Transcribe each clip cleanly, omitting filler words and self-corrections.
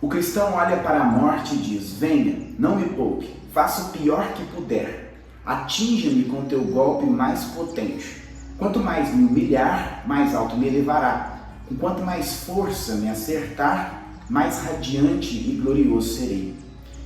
O cristão olha para a morte e diz: venha, não me poupe, faça o pior que puder, atinja-me com teu golpe mais potente. Quanto mais me humilhar, mais alto me elevará. Com quanto mais força me acertar, mais radiante e glorioso serei.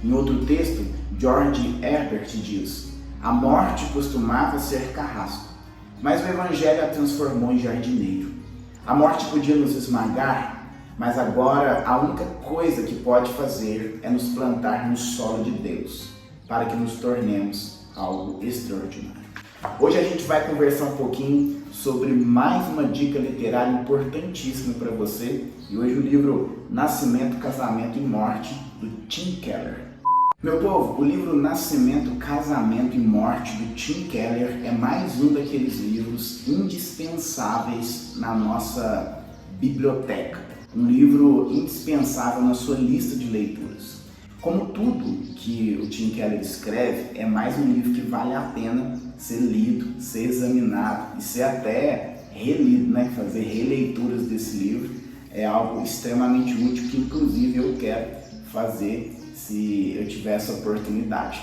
Em outro texto, George Herbert diz: a morte costumava ser carrasco, mas o Evangelho a transformou em jardineiro. A morte podia nos esmagar, mas agora a única coisa que pode fazer é nos plantar no solo de Deus, para que nos tornemos algo extraordinário. Hoje a gente vai conversar um pouquinho sobre mais uma dica literária importantíssima para você. E hoje o livro Nascimento, Casamento e Morte, do Tim Keller. Meu povo, o livro Nascimento, Casamento e Morte, do Tim Keller, é mais um daqueles livros indispensáveis na nossa biblioteca. Um livro indispensável na sua lista de leituras. Como tudo que o Tim Keller escreve, é mais um livro que vale a pena ser lido, ser examinado e ser até relido, né? Fazer releituras desse livro é algo extremamente útil que inclusive eu quero fazer se eu tiver essa oportunidade.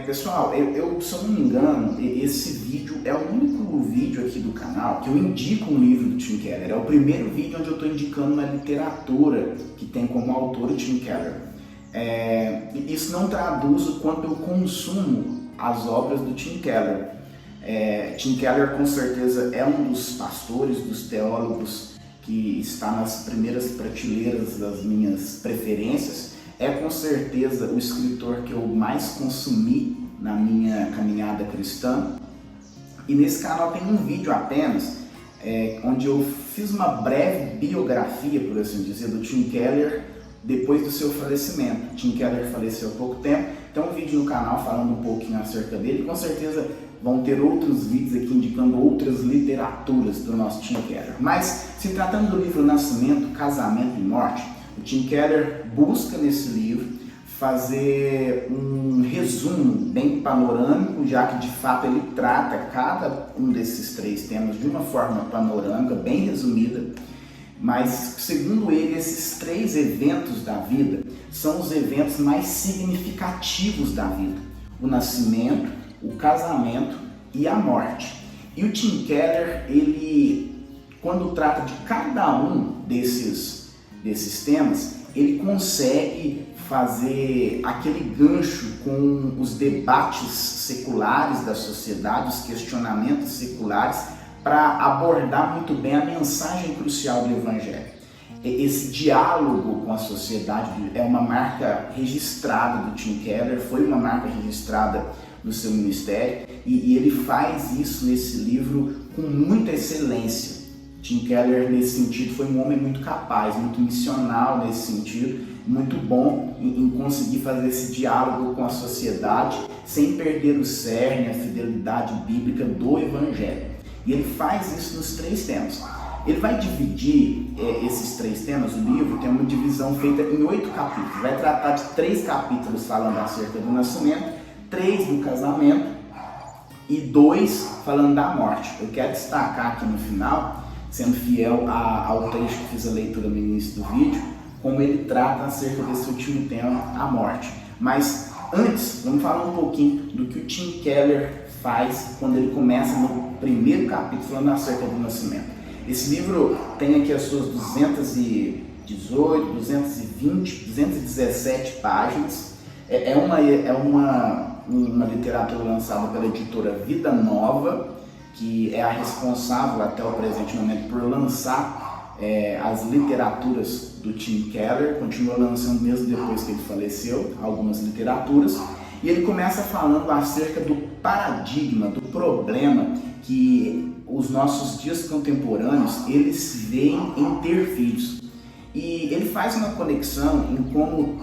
Pessoal, se eu não me engano, esse vídeo é o único vídeo aqui do canal que eu indico um livro do Tim Keller. É o primeiro vídeo onde eu estou indicando uma literatura que tem como autor o Tim Keller. Isso não traduz o quanto eu consumo as obras do Tim Keller. Tim Keller com certeza é um dos pastores, dos teólogos que está nas primeiras prateleiras das minhas preferências. É com certeza o escritor que eu mais consumi na minha caminhada cristã. E nesse canal tem um vídeo apenas, onde eu fiz uma breve biografia, por assim dizer, do Tim Keller depois do seu falecimento. Tim Keller faleceu há pouco tempo, então um vídeo no canal falando um pouquinho acerca dele. Com certeza vão ter outros vídeos aqui indicando outras literaturas do nosso Tim Keller. Mas se tratando do livro Nascimento, Casamento e Morte, o Tim Keller busca nesse livro fazer um resumo bem panorâmico, já que de fato ele trata cada um desses três temas de uma forma panorâmica, bem resumida, mas segundo ele, esses três eventos da vida são os eventos mais significativos da vida: o nascimento, o casamento e a morte. E o Tim Keller, ele, quando trata de cada um desses temas, ele consegue fazer aquele gancho com os debates seculares da sociedade, os questionamentos seculares, para abordar muito bem a mensagem crucial do Evangelho. Esse diálogo com a sociedade é uma marca registrada do Tim Keller, foi uma marca registrada no seu ministério, e ele faz isso nesse livro com muita excelência. Tim Keller, nesse sentido, foi um homem muito capaz, muito missional nesse sentido, muito bom em conseguir fazer esse diálogo com a sociedade sem perder o cerne, a fidelidade bíblica do Evangelho. E ele faz isso nos três temas. Ele vai dividir esses três temas, o livro tem uma divisão feita em 8 capítulos. Vai tratar de 3 capítulos falando acerca do nascimento, 3 do casamento e 2 falando da morte. Eu quero destacar aqui no final, sendo fiel ao trecho que fiz a leitura no início do vídeo, como ele trata acerca desse último tema, a morte. Mas antes, vamos falar um pouquinho do que o Tim Keller faz quando ele começa no primeiro capítulo falando acerca do nascimento. Esse livro tem aqui as suas 218, 220, 217 páginas. É uma literatura lançada pela editora Vida Nova, que é a responsável até o presente momento por lançar as literaturas do Tim Keller, continua lançando mesmo depois que ele faleceu, algumas literaturas, e ele começa falando acerca do paradigma, do problema que os nossos dias contemporâneos, eles veem em ter filhos. E ele faz uma conexão em como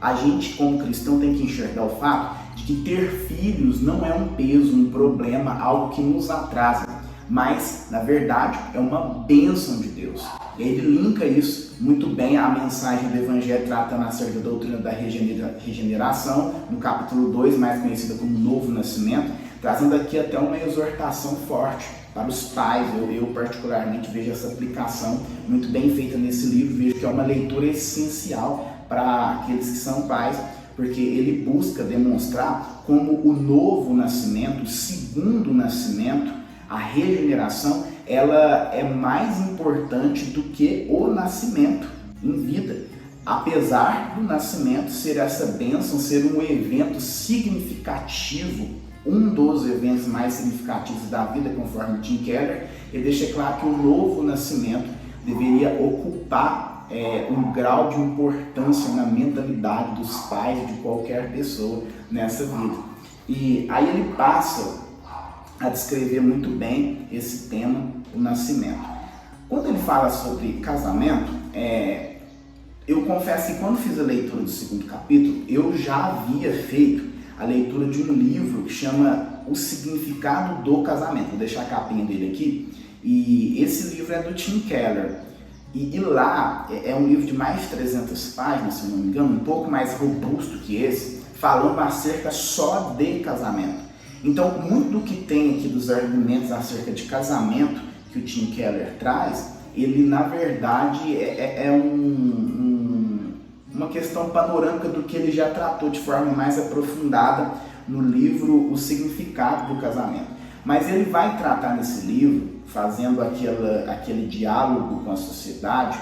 a gente, como cristão, tem que enxergar o fato de que ter filhos não é um peso, um problema, algo que nos atrasa, mas, na verdade, é uma bênção de Deus. E ele linka isso muito bem à mensagem do Evangelho tratando acerca da doutrina da regeneração, no capítulo 2, mais conhecida como Novo Nascimento, trazendo aqui até uma exortação forte para os pais. Eu particularmente vejo essa aplicação muito bem feita nesse livro, vejo que é uma leitura essencial para aqueles que são pais, porque ele busca demonstrar como o novo nascimento, o segundo nascimento, a regeneração, ela é mais importante do que o nascimento em vida. Apesar do nascimento ser essa bênção, ser um evento significativo, um dos eventos mais significativos da vida, conforme Tim Keller, ele deixa claro que o novo nascimento deveria ocupar um grau de importância na mentalidade dos pais de qualquer pessoa nessa vida. E aí ele passa a descrever muito bem esse tema, o nascimento. Quando ele fala sobre casamento, eu confesso que quando fiz a leitura do segundo capítulo, eu já havia feito a leitura de um livro que chama O Significado do Casamento. Vou deixar a capinha dele aqui. E esse livro é do Tim Keller. E lá é um livro de mais de 300 páginas, se não me engano, um pouco mais robusto que esse, falando acerca só de casamento. Então, muito do que tem aqui dos argumentos acerca de casamento que o Tim Keller traz, ele na verdade uma questão panorâmica do que ele já tratou de forma mais aprofundada no livro O Significado do Casamento. Mas ele vai tratar nesse livro, fazendo aquele diálogo com a sociedade,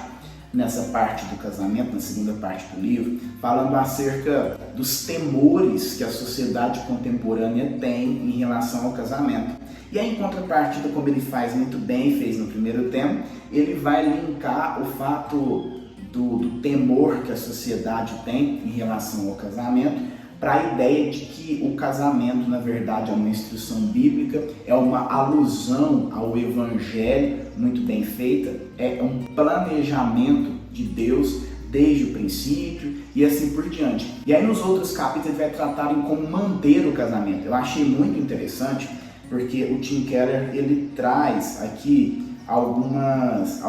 nessa parte do casamento, na segunda parte do livro, falando acerca dos temores que a sociedade contemporânea tem em relação ao casamento. E aí, em contrapartida, como ele faz muito bem, fez no primeiro tema, ele vai linkar o fato do temor que a sociedade tem em relação ao casamento para a ideia de que o casamento, na verdade, é uma instrução bíblica, é uma alusão ao evangelho muito bem feita, é um planejamento de Deus desde o princípio e assim por diante. E aí nos outros capítulos ele vai tratar em como manter o casamento. Eu achei muito interessante porque o Tim Keller ele traz aqui alguns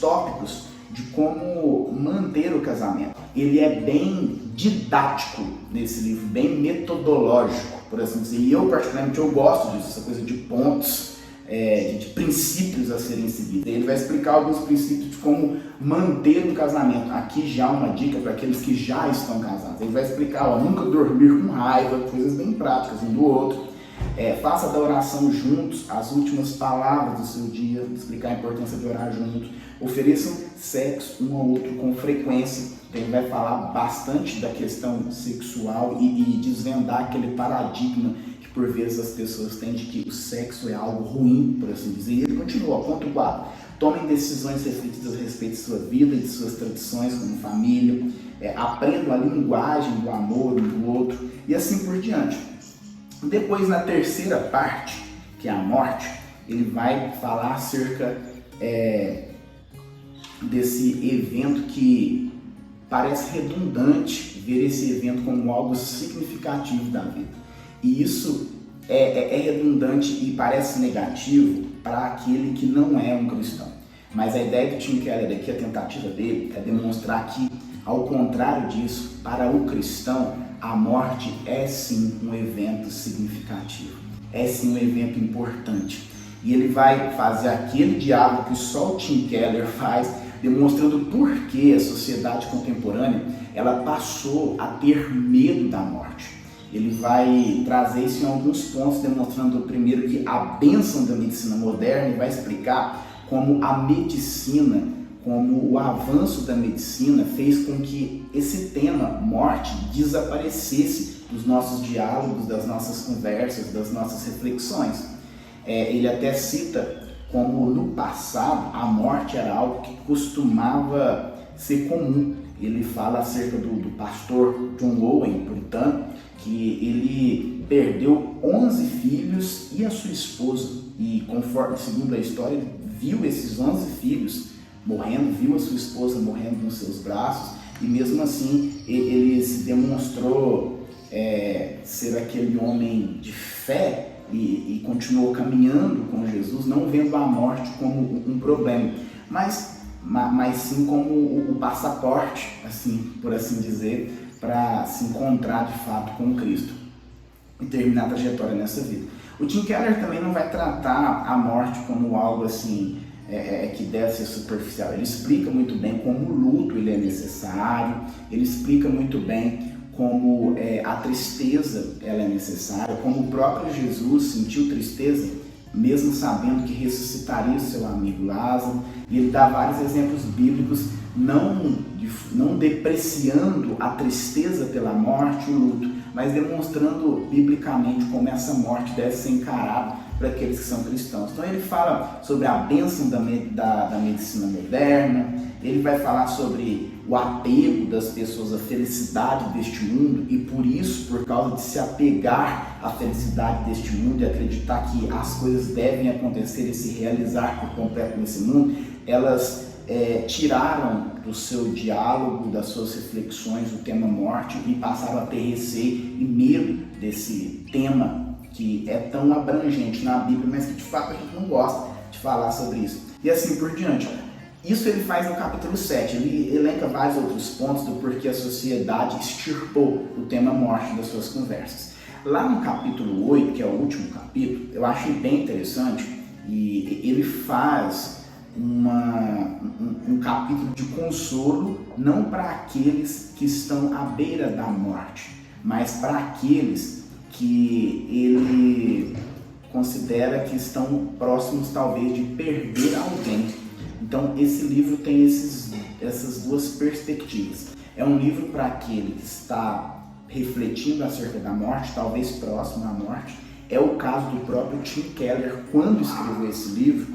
tópicos de como manter o casamento. Ele é bem didático nesse livro, bem metodológico, por assim dizer. E eu particularmente eu gosto disso, essa coisa de pontos, de princípios a serem seguidos. Ele vai explicar alguns princípios de como manter o casamento. Aqui já uma dica para aqueles que já estão casados. Ele vai explicar, nunca dormir com raiva, coisas bem práticas um do outro. Faça da oração juntos as últimas palavras do seu dia, explicar a importância de orar juntos. Ofereçam sexo um ao outro com frequência. Então ele vai falar bastante da questão sexual e desvendar aquele paradigma que por vezes as pessoas têm de que o sexo é algo ruim, por assim dizer. E ele continua, ponto 4. Tomem decisões refletidas a respeito de sua vida e de suas tradições como família. Aprendam a linguagem do amor um do outro e assim por diante. Depois, na terceira parte, que é a morte, ele vai falar acerca desse evento que parece redundante, ver esse evento como algo significativo da vida. E isso é redundante e parece negativo para aquele que não é um cristão. Mas a ideia do Tim Keller aqui, a tentativa dele, é demonstrar que, ao contrário disso, para o cristão, a morte é sim um evento significativo, é sim um evento importante. E ele vai fazer aquele diálogo que só o Tim Keller faz, demonstrando por que a sociedade contemporânea ela passou a ter medo da morte. Ele vai trazer isso em alguns pontos, demonstrando primeiro que a bênção da medicina moderna, e vai explicar como a medicina, como o avanço da medicina fez com que esse tema, morte, desaparecesse dos nossos diálogos, das nossas conversas, das nossas reflexões. Ele até cita como no passado a morte era algo que costumava ser comum. Ele fala acerca do pastor John Owen, puritano, que ele perdeu 11 filhos e a sua esposa. E conforme, segundo a história, ele viu esses 11 filhos morrendo, viu a sua esposa morrendo nos seus braços, e mesmo assim ele se demonstrou ser aquele homem de fé e continuou caminhando com Jesus, não vendo a morte como um problema, mas sim como o passaporte, assim, por assim dizer, para se encontrar de fato com Cristo e terminar a trajetória nessa vida. O Tim Keller também não vai tratar a morte como algo assim que deve ser superficial. Ele explica muito bem como o luto ele é necessário, ele explica muito bem como a tristeza ela é necessária, como o próprio Jesus sentiu tristeza mesmo sabendo que ressuscitaria o seu amigo Lázaro. E ele dá vários exemplos bíblicos, não depreciando a tristeza pela morte, o luto, mas demonstrando biblicamente como essa morte deve ser encarada para aqueles que são cristãos. Então ele fala sobre a bênção da medicina moderna, ele vai falar sobre o apego das pessoas à felicidade deste mundo e por isso, por causa de se apegar à felicidade deste mundo e acreditar que as coisas devem acontecer e se realizar por completo nesse mundo, elas tiraram do seu diálogo, das suas reflexões, o tema morte e passaram a ter receio e medo desse tema que é tão abrangente na Bíblia, mas que de fato a gente não gosta de falar sobre isso. E assim por diante. Isso ele faz no capítulo 7, ele elenca vários outros pontos do porquê a sociedade extirpou o tema morte das suas conversas. Lá no capítulo 8, que é o último capítulo, eu achei bem interessante e ele faz um capítulo de consolo não para aqueles que estão à beira da morte, mas para aqueles que ele considera que estão próximos talvez de perder alguém. Então esse livro tem essas duas perspectivas. É um livro para aquele que está refletindo acerca da morte, talvez próximo à morte. É o caso do próprio Tim Keller, quando escreveu esse livro,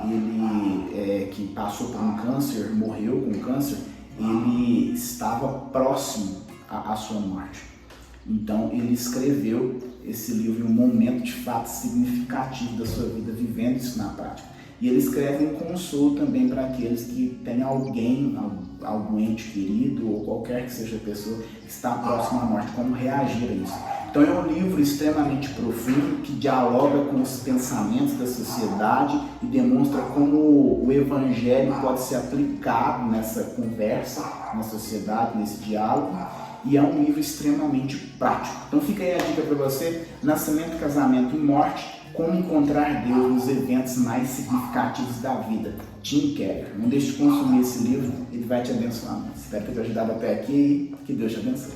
ele que passou por um câncer, morreu com câncer, ele estava próximo à sua morte. Então ele escreveu esse livro em um momento de fato significativo da sua vida, vivendo isso na prática. E ele escreve um consolo também para aqueles que têm alguém, algum ente querido ou qualquer que seja a pessoa que está próximo à morte, como reagir a isso. Então é um livro extremamente profundo que dialoga com os pensamentos da sociedade e demonstra como o evangelho pode ser aplicado nessa conversa, na sociedade, nesse diálogo. E é um livro extremamente prático. Então fica aí a dica para você: Nascimento, Casamento e Morte, como encontrar Deus nos eventos mais significativos da vida. Tim Keller. Não deixe de consumir esse livro, ele vai te abençoar. Espero ter te ajudado até aqui e que Deus te abençoe.